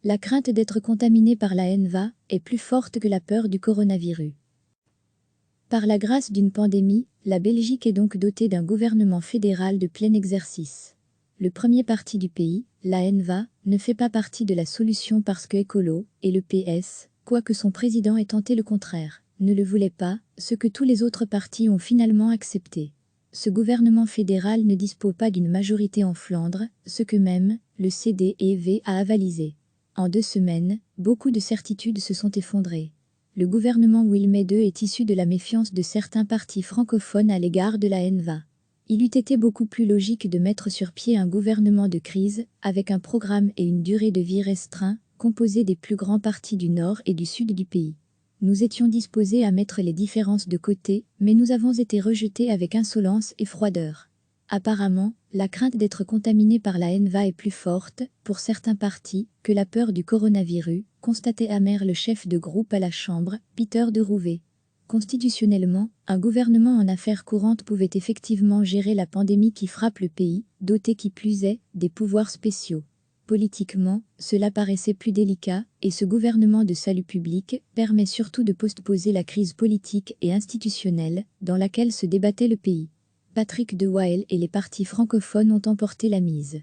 La crainte d'être contaminé par la HNVA est plus forte que la peur du coronavirus. Par la grâce d'une pandémie, la Belgique est donc dotée d'un gouvernement fédéral de plein exercice. Le premier parti du pays, la HNVA, ne fait pas partie de la solution parce que Écolo et le PS, quoique son président ait tenté le contraire, ne le voulaient pas, ce que tous les autres partis ont finalement accepté. Ce gouvernement fédéral ne dispose pas d'une majorité en Flandre, ce que même le CDEV a avalisé. En 2 semaines, beaucoup de certitudes se sont effondrées. Le gouvernement Wilmet II est issu de la méfiance de certains partis francophones à l'égard de la HNVA. Il eût été beaucoup plus logique de mettre sur pied un gouvernement de crise, avec un programme et une durée de vie restreint, composé des plus grands partis du nord et du sud du pays. Nous étions disposés à mettre les différences de côté, mais nous avons été rejetés avec insolence et froideur. Apparemment, la crainte d'être contaminé par la HNVA est plus forte, pour certains partis, que la peur du coronavirus, constatait amer le chef de groupe à la Chambre, Peter de Rouvet. Constitutionnellement, un gouvernement en affaires courantes pouvait effectivement gérer la pandémie qui frappe le pays, doté qui plus est des pouvoirs spéciaux. Politiquement, cela paraissait plus délicat, et ce gouvernement de salut public permet surtout de postposer la crise politique et institutionnelle dans laquelle se débattait le pays. Patrick de Wael et les partis francophones ont emporté la mise.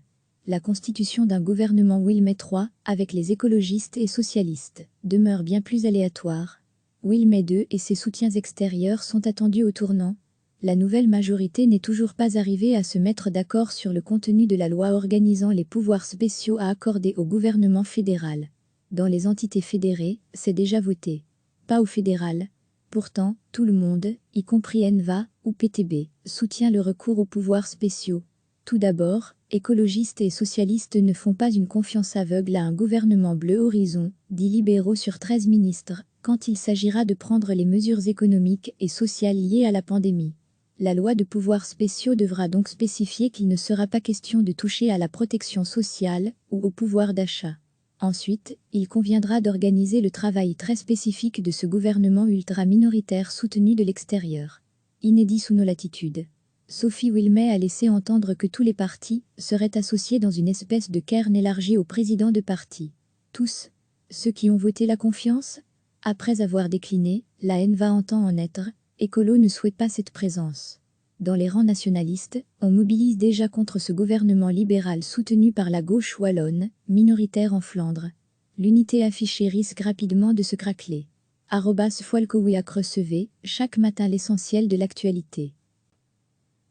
La constitution d'un gouvernement Wilmet III, avec les écologistes et socialistes, demeure bien plus aléatoire. Wilmet II et ses soutiens extérieurs sont attendus au tournant. La nouvelle majorité n'est toujours pas arrivée à se mettre d'accord sur le contenu de la loi organisant les pouvoirs spéciaux à accorder au gouvernement fédéral. Dans les entités fédérées, c'est déjà voté. Pas au fédéral. Pourtant, tout le monde, y compris HNVA ou PTB, soutient le recours aux pouvoirs spéciaux. Tout d'abord, écologistes et socialistes ne font pas une confiance aveugle à un gouvernement bleu horizon, dit libéraux sur 13 ministres, quand il s'agira de prendre les mesures économiques et sociales liées à la pandémie. La loi de pouvoirs spéciaux devra donc spécifier qu'il ne sera pas question de toucher à la protection sociale ou au pouvoir d'achat. Ensuite, il conviendra d'organiser le travail très spécifique de ce gouvernement ultra-minoritaire soutenu de l'extérieur. Inédit sous nos latitudes. Sophie Wilmet a laissé entendre que tous les partis seraient associés dans une espèce de cairn élargi au président de parti. Tous, ceux qui ont voté la confiance, après avoir décliné, la HNVA entend en être, Écolo ne souhaite pas cette présence. Dans les rangs nationalistes, on mobilise déjà contre ce gouvernement libéral soutenu par la gauche wallonne, minoritaire en Flandre. L'unité affichée risque rapidement de se craqueler. @Folkowiak recevez, chaque matin l'essentiel de l'actualité.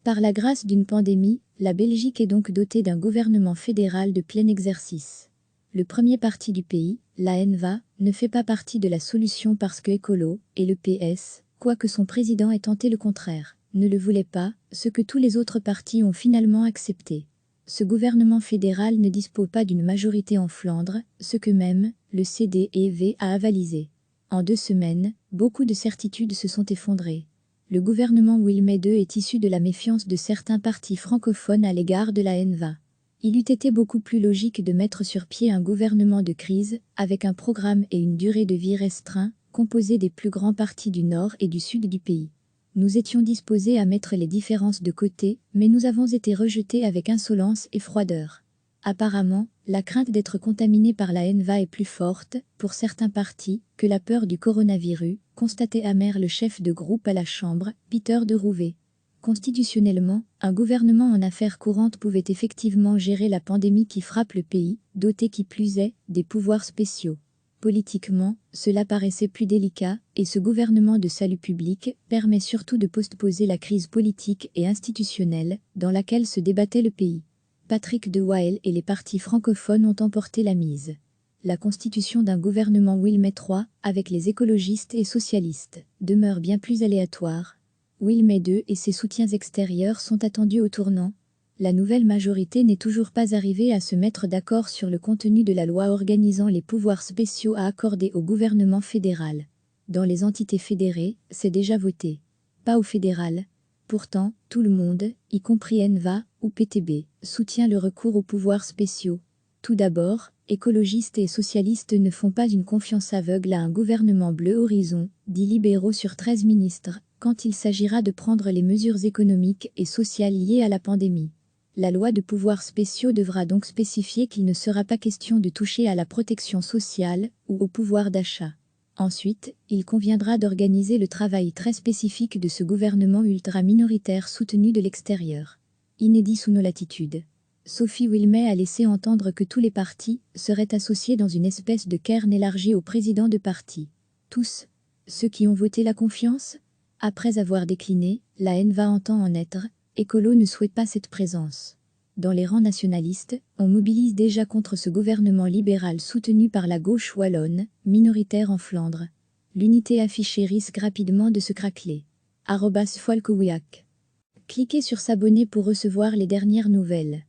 Par la grâce d'une pandémie, la Belgique est donc dotée d'un gouvernement fédéral de plein exercice. Le premier parti du pays, la HNVA, ne fait pas partie de la solution parce que Écolo et le PS, quoique son président ait tenté le contraire, ne le voulaient pas, ce que tous les autres partis ont finalement accepté. Ce gouvernement fédéral ne dispose pas d'une majorité en Flandre, ce que même le CDEV a avalisé. En 2 semaines, beaucoup de certitudes se sont effondrées. Le gouvernement Wilmet II est issu de la méfiance de certains partis francophones à l'égard de la HNVA. Il eût été beaucoup plus logique de mettre sur pied un gouvernement de crise, avec un programme et une durée de vie restreint, composé des plus grands partis du nord et du sud du pays. Nous étions disposés à mettre les différences de côté, mais nous avons été rejetés avec insolence et froideur. Apparemment, la crainte d'être contaminé par la HNVA est plus forte, pour certains partis, que la peur du coronavirus, constatait amer le chef de groupe à la Chambre, Peter de Rouvet. Constitutionnellement, un gouvernement en affaires courantes pouvait effectivement gérer la pandémie qui frappe le pays, doté qui plus est des pouvoirs spéciaux. Politiquement, cela paraissait plus délicat, et ce gouvernement de salut public permet surtout de postposer la crise politique et institutionnelle dans laquelle se débattait le pays. Patrick de Wael et les partis francophones ont emporté la mise. La constitution d'un gouvernement Wilmet III, avec les écologistes et socialistes, demeure bien plus aléatoire. Wilmet II et ses soutiens extérieurs sont attendus au tournant. La nouvelle majorité n'est toujours pas arrivée à se mettre d'accord sur le contenu de la loi organisant les pouvoirs spéciaux à accorder au gouvernement fédéral. Dans les entités fédérées, c'est déjà voté. Pas au fédéral. Pourtant, tout le monde, y compris HNVA ou PTB, soutient le recours aux pouvoirs spéciaux. Tout d'abord, écologistes et socialistes ne font pas une confiance aveugle à un gouvernement bleu horizon, dit libéraux sur 13 ministres, quand il s'agira de prendre les mesures économiques et sociales liées à la pandémie. La loi de pouvoirs spéciaux devra donc spécifier qu'il ne sera pas question de toucher à la protection sociale ou au pouvoir d'achat. Ensuite, il conviendra d'organiser le travail très spécifique de ce gouvernement ultra-minoritaire soutenu de l'extérieur. Inédit sous nos latitudes. Sophie Wilmès a laissé entendre que tous les partis seraient associés dans une espèce de cairn élargi au président de parti. Tous ceux qui ont voté la confiance? Après avoir décliné, la NVA entend en être. Écolo ne souhaite pas cette présence. Dans les rangs nationalistes, on mobilise déjà contre ce gouvernement libéral soutenu par la gauche wallonne, minoritaire en Flandre. L'unité affichée risque rapidement de se craqueler. @Folkowiak. Cliquez sur s'abonner pour recevoir les dernières nouvelles.